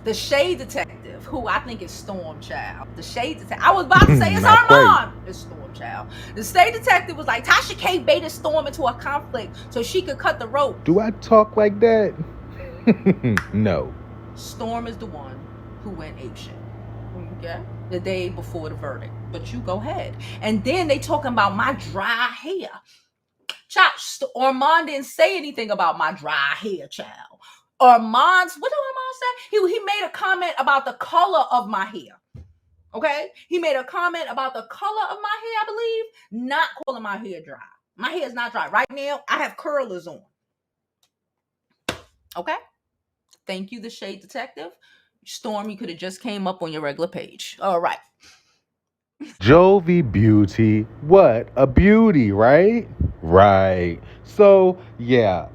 the shade detective, who I think is Storm Child. The shade detective. I was about to say it's Not Armon. It's Storm Child. The shade detective was like, Tasha K baited Storm into a conflict so she could cut the rope. Do I talk like that? No. Storm is the one who went apeshit. Okay? The day before the verdict. But you go ahead. And then they talking about my dry hair. Child, Armon didn't say anything about my dry hair, child. What did Armon say? He made a comment about the color of my hair. Okay? He made a comment about the color of my hair, I believe, not calling my hair dry. My hair is not dry. Right now, I have curlers on. Okay? Thank you, the shade detective. Storm, you could have just came up on your regular page. All right. Jovi beauty. What a beauty, right? Right. So, yeah,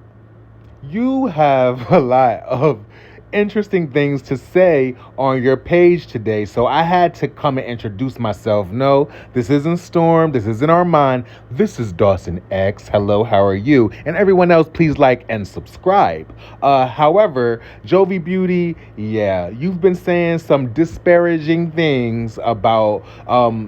you have a lot of interesting things to say on your page today. So I had to come and introduce myself. No, this isn't Storm. This isn't Armon. This is Dawson X. Hello, how are you? And everyone else, please like and subscribe. However, Jovi Beauty, yeah, you've been saying some disparaging things about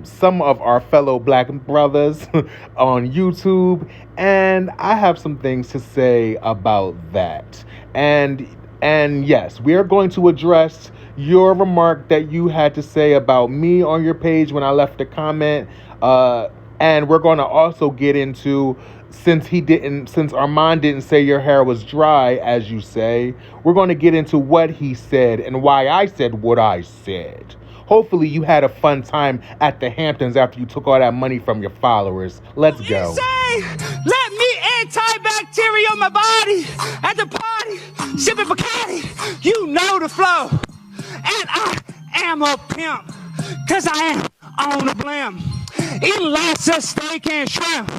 some of our fellow black brothers on YouTube. And I have some things to say about that. And yes, we are going to address your remark that you had to say about me on your page when I left a comment. And we're going to also get into, since Armand didn't say your hair was dry, as you say, we're going to get into what he said and why I said what I said. Hopefully you had a fun time at the Hamptons after you took all that money from your followers. Let's go. Let me antibacterial my body at the party, sipping Bacardi. You know the flow. And I am a pimp, cause I am on the blim. Eating lots of steak and shrimp.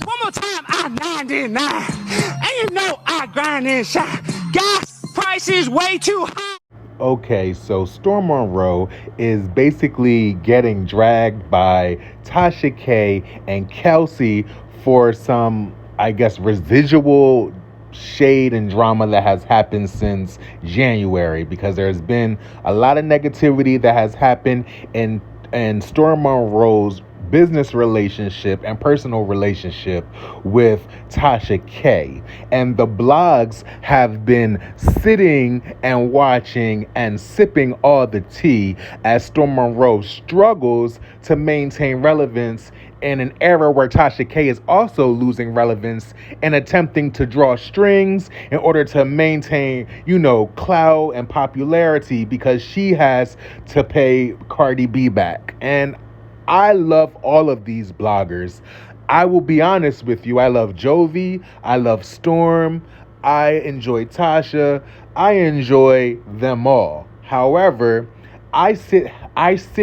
One more time, I 99. And you know I grind and shine. Gas price is way too high. Okay, so Storm Monroe is basically getting dragged by Tasha K and Kelsey for some, I guess, residual shade and drama that has happened since January, because there's been a lot of negativity that has happened in Storm Monroe's business relationship and personal relationship with Tasha K. And the blogs have been sitting and watching and sipping all the tea as Storm Monroe struggles to maintain relevance in an era where Tasha K is also losing relevance and attempting to draw strings in order to maintain, clout and popularity, because she has to pay Cardi B back. And I love all of these bloggers. I will be honest with you. I love Jovi. I love Storm. I enjoy Tasha. I enjoy them all. However, I sit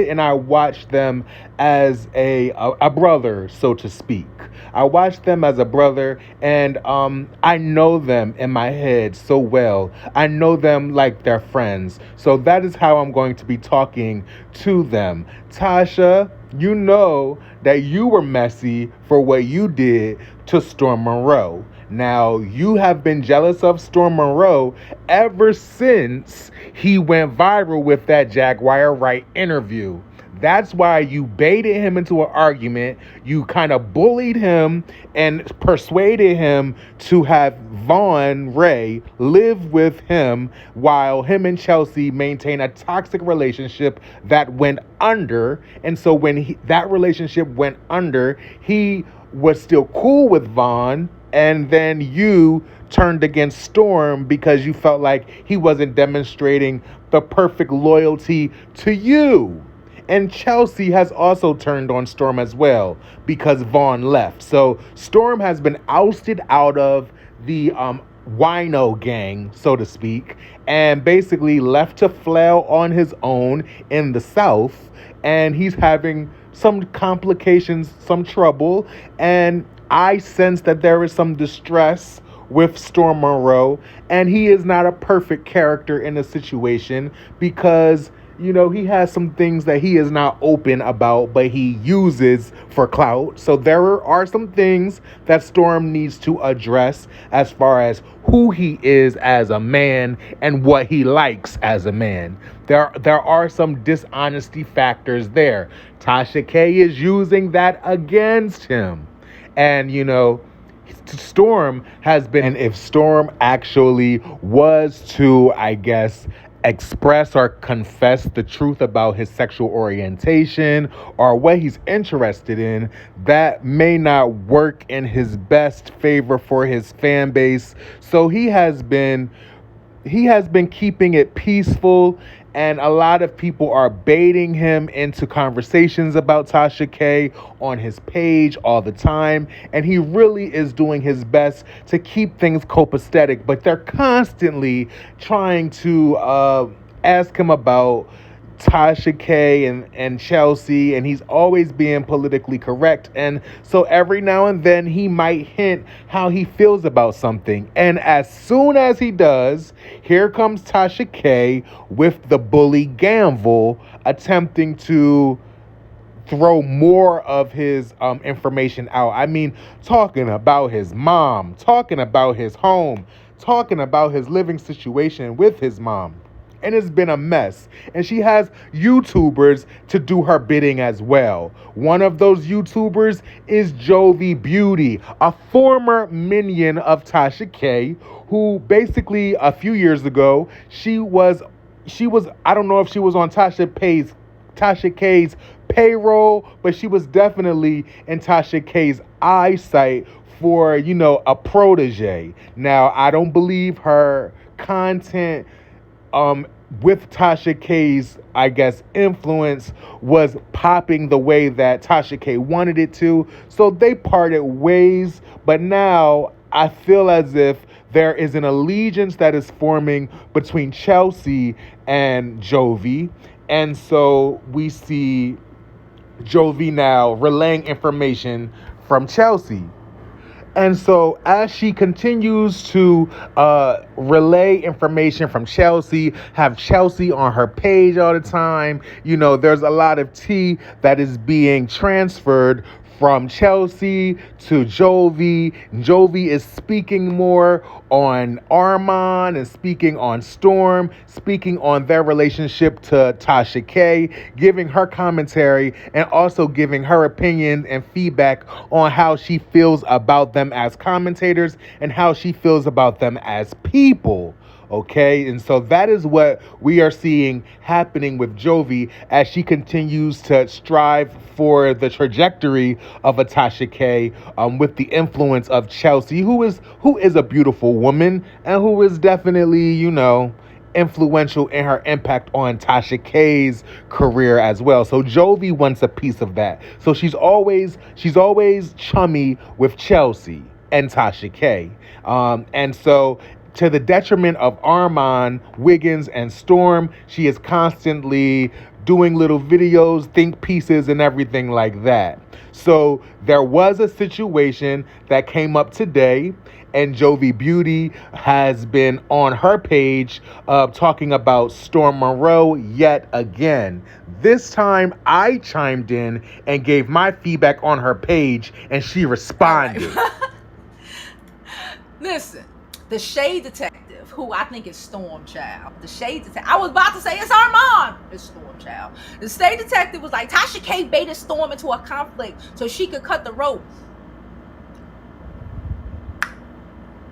and I watch them as a brother, so to speak. I watch them as a brother, and I know them in my head so well. I know them like they're friends. So that is how I'm going to be talking to them. Tasha, you know that you were messy for what you did to Storm Monroe. Now, you have been jealous of Storm Monroe ever since he went viral with that Jaguar Wright interview. That's why you baited him into an argument. You kind of bullied him and persuaded him to have Vaughn Ray live with him while him and Chelsea maintain a toxic relationship that went under. And so when that relationship went under, he was still cool with Vaughn. And then you turned against Storm because you felt like he wasn't demonstrating the perfect loyalty to you. And Chelsea has also turned on Storm as well because Vaughn left. So Storm has been ousted out of the wino gang, so to speak, and basically left to flail on his own in the South. And he's having some complications, some trouble. And I sense that there is some distress with Storm Monroe. And he is not a perfect character in the situation because he has some things that he is not open about, but he uses for clout. So there are some things that Storm needs to address as far as who he is as a man and what he likes as a man. There are some dishonesty factors there. Tasha K is using that against him. And Storm has been, and if Storm actually was to, I guess, express or confess the truth about his sexual orientation or what he's interested in, that may not work in his best favor for his fan base. So he has been keeping it peaceful, and a lot of people are baiting him into conversations about Tasha K on his page all the time, and he really is doing his best to keep things copacetic, but they're constantly trying to ask him about Tasha K and Chelsea, and he's always being politically correct. And so every now and then he might hint how he feels about something. And as soon as he does, here comes Tasha K with the bully Gamble attempting to throw more of his information out. I mean, talking about his mom, talking about his home, talking about his living situation with his mom. And it's been a mess. And she has YouTubers to do her bidding as well. One of those YouTubers is Jovi Beauty, a former minion of Tasha K, who basically a few years ago, she was I don't know if she was on Tasha K's payroll, but she was definitely in Tasha K's eyesight for, a protege. Now, I don't believe her content with Tasha K's, I guess, influence was popping the way that Tasha K wanted it to. So they parted ways, but now I feel as if there is an allegiance that is forming between Chelsea and Jovi. And so we see Jovi now relaying information from Chelsea. And so as she continues to relay information from Chelsea, have Chelsea on her page all the time, there's a lot of tea that is being transferred from Chelsea to Jovi. Jovi is speaking more on Armon and speaking on Storm, speaking on their relationship to Tasha K, giving her commentary and also giving her opinion and feedback on how she feels about them as commentators and how she feels about them as people. Okay, and so that is what we are seeing happening with Jovi as she continues to strive for the trajectory of a Tasha K with the influence of Chelsea, who is a beautiful woman and who is definitely, influential in her impact on Tasha K's career as well. So Jovi wants a piece of that. So she's always chummy with Chelsea and Tasha K. And so to the detriment of Armon, Wiggins, and Storm, she is constantly doing little videos, think pieces, and everything like that. So there was a situation that came up today, and Jovi Beauty has been on her page talking about Storm Monroe yet again. This time I chimed in and gave my feedback on her page, and she responded. Right. Listen. The Shade Detective, who I think is Storm Child. The Shade Detective. I was about to say it's Armon. It's Storm Child. The Shade Detective was like, Tasha K baited Storm into a conflict so she could cut the rope.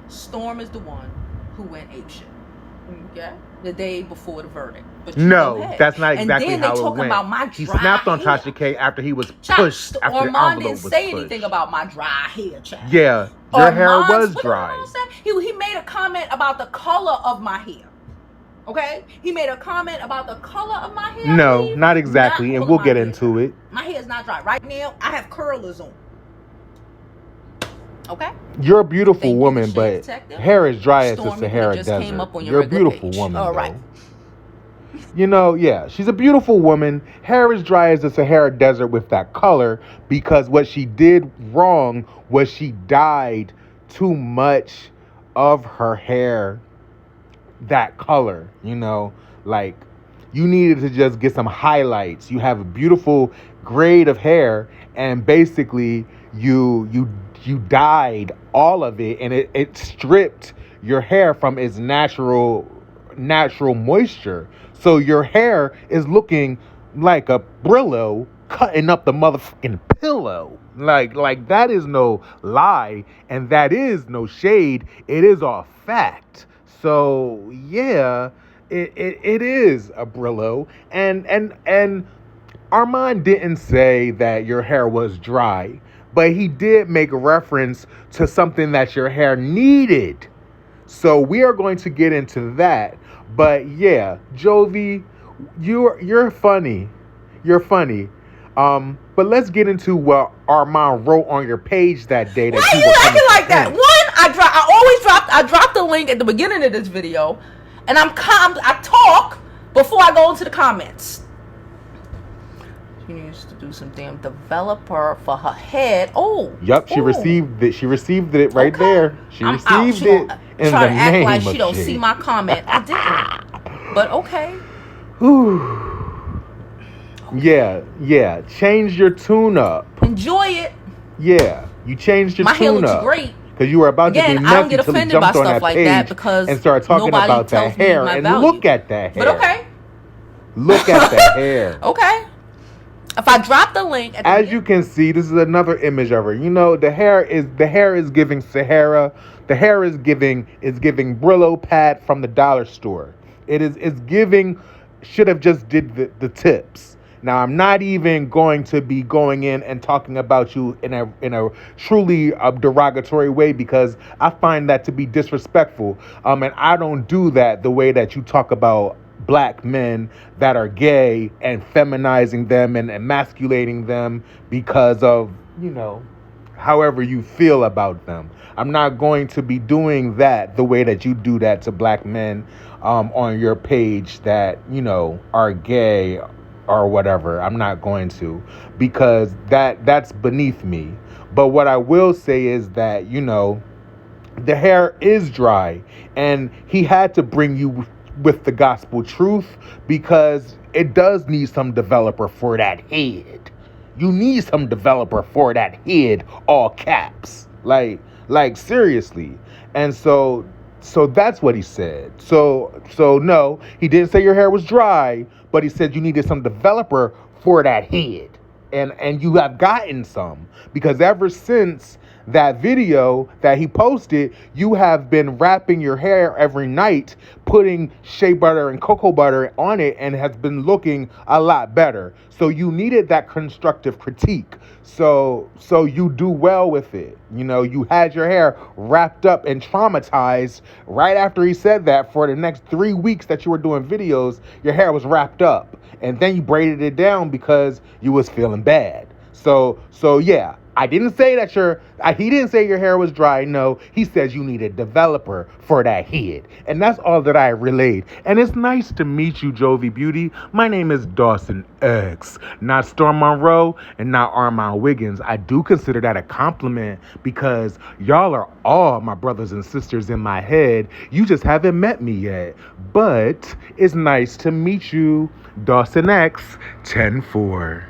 Storm is the one who went apeshit. Okay? The day before the verdict. But no, that's not exactly how it went. About my he snapped on hair. Tasha K after he was pushed. After the Armon envelope didn't was say pushed. anything about my dry hair, child. Yeah, your hair was dry. He made a comment about the color of my hair. Okay? He made a comment about the color of my hair. No, not exactly, and we'll get into it. My hair is not dry. Right now, I have curlers on. Okay? You're a beautiful woman, but hair is dry as the Sahara Desert. You're a beautiful woman, all right. Yeah, she's a beautiful woman. Hair is dry as the Sahara Desert with that color because what she did wrong was she dyed too much of her hair that color, like You needed to just get some highlights. You have a beautiful grade of hair, and basically you dyed all of it, and it stripped your hair from its natural moisture. So your hair is looking like a Brillo cutting up the motherfucking pillow. Like that is no lie, and that is no shade. It is all fact. So yeah, it is a Brillo, and Armon didn't say that your hair was dry, but he did make a reference to something that your hair needed. So we are going to get into that. But yeah, Jovi, you're funny. You're funny. But let's get into what Armon wrote on your page that day. That Why you you were acting coming like that? in. I dropped the link at the beginning of this video, and I talk before I go into the comments. She needs to do some damn developer for her head. Oh. Yep, she received it. She received it right there. She received it in the name like of she don't shade. see my comment. I didn't. But okay. Yeah. Change your tune up. Enjoy it. Yeah, you changed your My hair tune looks up. great. Because you were about to be Again, I don't messy get till he offended by jumped on stuff that like page that because and started talking nobody about that tells me hair. my And value. look at that hair. But okay. Look at that hair. Okay. If I drop the link at the As you can see, this is another image of her. You know, the hair is giving Sahara. The hair is giving Brillo pad from the dollar store. It's giving, should have just did the tips. Now, I'm not even going to be going in and talking about you in a truly derogatory way, because I find that to be disrespectful. And I don't do that the way that you talk about black men that are gay and feminizing them and emasculating them because of, however you feel about them. I'm not going to be doing that the way that you do that to black men on your page that, are gay or whatever. I'm not going to, because that's beneath me. But what I will say is that, the hair is dry, and he had to bring you with the gospel truth, because it does need some developer for that head. You need some developer for that head, all caps. Like seriously. And so that's what he said. So no, he didn't say your hair was dry, but he said you needed some developer for that head. And you have gotten some, because ever since that video that he posted, you have been wrapping your hair every night, putting shea butter and cocoa butter on it, and has been looking a lot better. So you needed that constructive critique. So you do well with it. You had your hair wrapped up and traumatized right after he said that. For the next 3 weeks that you were doing videos, your hair was wrapped up, and then you braided it down because you was feeling bad. So yeah, I didn't say that he didn't say your hair was dry. No, he says you need a developer for that head. And that's all that I relayed. And it's nice to meet you, Jovi Beauty. My name is Dawson X, not Storm Monroe and not Armon Wiggins. I do consider that a compliment, because y'all are all my brothers and sisters in my head. You just haven't met me yet. But it's nice to meet you, Dawson X 10-4.